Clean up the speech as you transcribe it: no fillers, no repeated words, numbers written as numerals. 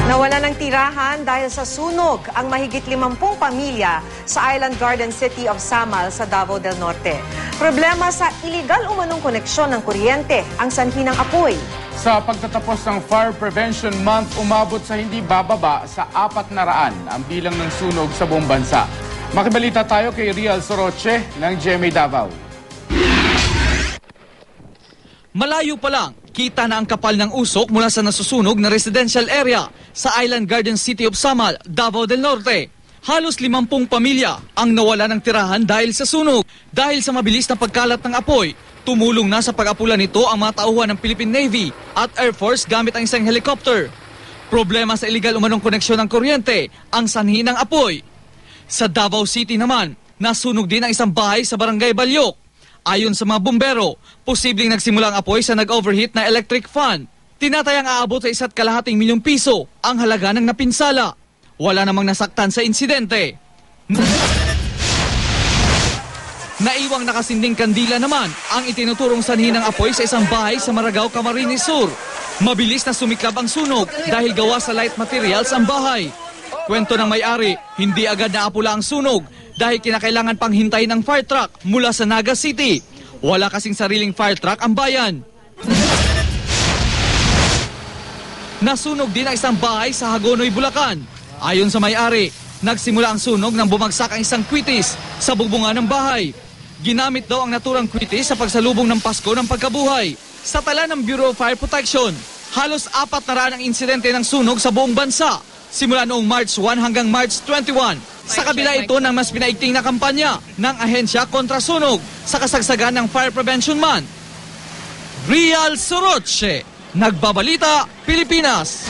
Nawala ng tirahan dahil sa sunog ang mahigit 50 pamilya sa Island Garden City of Samal sa Davao del Norte. Problema sa iligal umanong koneksyon ng kuryente ang sanhi ng apoy. Sa pagtatapos ng Fire Prevention Month, umabot sa hindi bababa sa 400 ang bilang ng sunog sa buong bansa. Makibalita tayo kay Rial Soroche ng GMA Davao. Malayo pa lang, kita na ang kapal ng usok mula sa nasusunog na residential area sa Island Garden City of Samal, Davao del Norte. Halos 50 pamilya ang nawala ng tirahan dahil sa sunog. Dahil sa mabilis na pagkalat ng apoy, tumulong na sa pag-apula nito ang mga tauhan ng Philippine Navy at Air Force gamit ang isang helicopter. Problema sa iligal umanong koneksyon ng kuryente ang sanhi ng apoy. Sa Davao City naman, nasunog din ang isang bahay sa Barangay Balyok. Ayon sa mga bumbero, posibleng nagsimula ang apoy sa nag-overheat na electric fan. Tinatayang aabot sa 1.2 milyong piso ang halaga ng napinsala. Wala namang nasaktan sa insidente. Naiwang nakasinding kandila naman ang itinuturong sanhi ng apoy sa isang bahay sa Maragao, Camarines Sur. Mabilis na sumiklab ang sunog dahil gawa sa light materials ang bahay. Kwento ng may-ari, hindi agad naapula ang sunog dahil kinakailangan pang hintayin ang fire truck mula sa Naga City. Wala kasing sariling fire truck ang bayan. Nasunog din ang isang bahay sa Hagonoy, Bulacan. Ayon sa may-ari, nagsimula ang sunog nang bumagsak ang isang kwitis sa bubungan ng bahay. Ginamit daw ang naturang kwitis sa pagsalubong ng Pasko ng pagkabuhay. Sa tala ng Bureau of Fire Protection, halos 400 ang insidente ng sunog sa buong bansa simula noong March 1 hanggang March 21. Sa kabila ito ng mas pinaigting na kampanya ng ahensya kontra sunog sa kasagsagan ng Fire Prevention Month. Rial Soroche, Nagbabalita, Pilipinas.